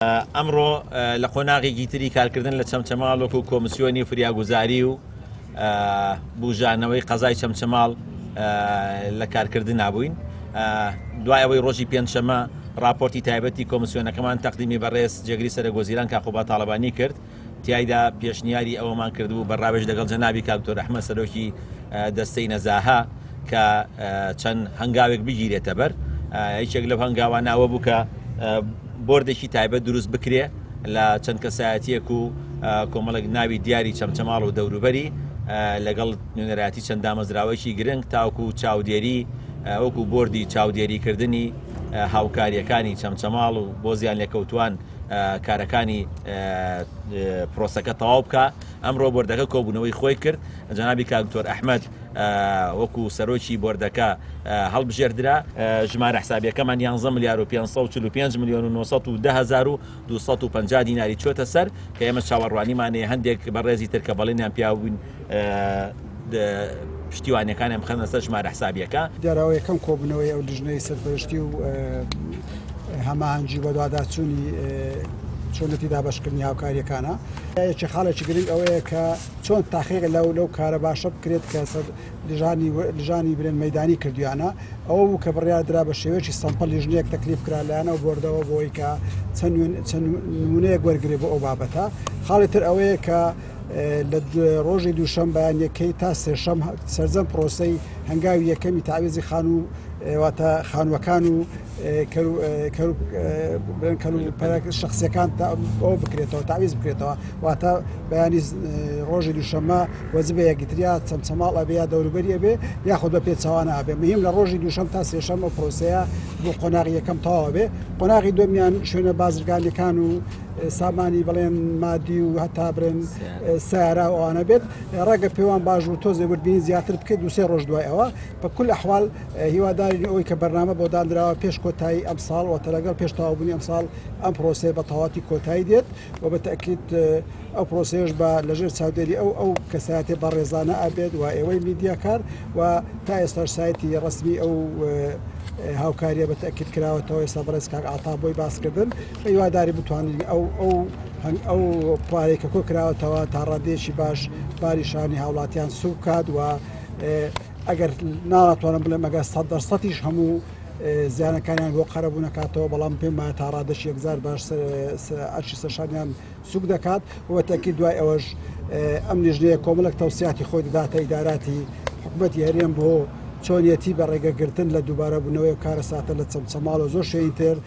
ئەمڕۆ لە قۆناغێکی تری کارکردن لە چەمچەماڵ وەکو کۆمسیۆنی فریاگوزاری و بوژانەوەی قەزای چەمچەماڵ لە کارکردن نابووین. دوای ئەوەی ڕۆژی پێنجشەمە راپۆرتی تایبەتی کۆمسیۆنەکەمان تەقدیمی بەڕێز جێگری سەرۆکوەزیران کاخوبا تاڵەبانی کرد. تیایدا پێشنیاری ئەوەمان کردبوو بەڕاوێژ لەگەڵ جەنابی کاکتۆر ئەحمەد سەرۆکی دەستەی نەزاها کە چەند هەنگاوێک بگیرێتە بەر. هیچێک لەو هەنگاوانەوە بوو کە بۆردێکی تایبەت دروست بکرێ لە چەند کەسایەتیەک و کۆمەڵێک ناوی دیاری چەمچەماڵ و دەوروبەری لەگەڵ نوێنەراتی چەند دامەزراوەیەکی گرنگ تاوکو چاودێری وەکو بۆردی چاودێریکردنی هاوکاریەکانی چەمچەماڵ و بۆ زیان لێکەوتوان کارەکانی پرۆسەکە تەواو بکە. ئەمڕۆ بۆردەکە کۆبوونەوەی خۆی کرد. جەنابی کاکتۆر ئەحمەد وەکو سەرۆکی بۆردەکە هەڵبژێردرا. ژمارە حسابیەکەمان 11 ملیار و 545 ملیۆن و 910,250 دیناری چۆتە سەر کە ئێمە چاوەڕوانیمانەیە هەندێک بەڕێزی تر کە بەڵێنیان پیاوبووین پشتیوانەکانیان بخەنە سەر ژمارە حسابیەکە. دیاراوە یەکەم کۆبوونەوەی ئەو لیژنەی سەرپەرشتی و هەماهەنگی بە دواداچوونی چۆنەتی دابەشکردنی هاوکاریەکانە. یەکی خاڵێکی گرنگ ئەوەیە کە چۆن تاقیق لەو کارە باشە بکرێت کە لیژانی برێن مەیدانی کردویانە. ئەوە بوو کە بڕیاردرا بە شێوەیەکی سەمپڵ لیژنەیەک تەکلیف کرا لایەنەوە بۆردەوە بۆی کە چەند نمونەیەک وەرگێ بۆ ئەو بابەتە. خاڵی تر ئەوەیە کە لە ڕۆژی دووشەمبەیان یەکەی تا سێشەم سەرجەم پرۆسەی هەنگاوی یەکەمی تعویزی واتە خانووەکان و شخصیەکان ئەو بکرێتەوە تعویز بکرێتەوە. واتە بەیانی ڕۆژی دووشەممە وەزبە یەکیتریا چەمچەماڵ ئەبێ یا دەوروبەری ئەبێ یاخود بە پێچەوانە ئەبێ. مهم لە ڕۆژی دووشەم تا سێشەم ئەو پرۆسەیە بۆ قۆناغی یەکەم تەواو بێ. قۆناغی دومیان شوێنە بازرگانیەکان و سامانی بڵێن مادی و هەتا برێن سیارە ئەوانە بێت. ڕەگە پێوان باش و تۆزێ وردبینی زیاتر بکەیت دووسێ ڕۆژ دوای ئەوە. بە کول ئەحواڵ هیواداری ئەوەی کە بەرنامە بۆ دانراوە پێش کۆتایی ئەم ساڵ واتە لەگەڵ پێش تەواوبوونی ئەم ساڵ ئەم پرۆسەیە بە تەواوەتی کۆتایی دێت و بە تەئکید ئەو پرۆسەیەش بە لەژێر چاودێری ئەو کەسایەتێ بەڕێزانە ئابێت و ئێوەی میدیاکار و تا ئێستاش سایتی ڕسمی ئەو هاوکاریە بە تەئکید کراوەتەوە. ئێستا بەڕێز کاک عەتا بۆی باسکردن هیواداری بتوانین ئەو پارەی کە کۆ کراوەتەوە تا ڕادێکی باش باریشانی هاوڵاتیان سوو بکات و ئەگەر ناتوانم بڵێم ئەگەر 100% هەموو زیانەکانیان بۆ قەرەبوو نەکاتەوە بەڵام پێم وایە تا ڕادەشی یەکجار باش ئەرشی سەرشانیان سوک دەکات و تەکید دوای ئەوەش ئەم لیژنەیە کۆمەڵێک تەوسیاتی خۆی دەداتە ئیداراتی حکوومەتی هەرێم بۆ چۆنیەتی بە ڕێگەگرتن لە دووبارەبوونەوەی و کارە ساتە لە چەمچەماڵ و زۆر شوێنی تر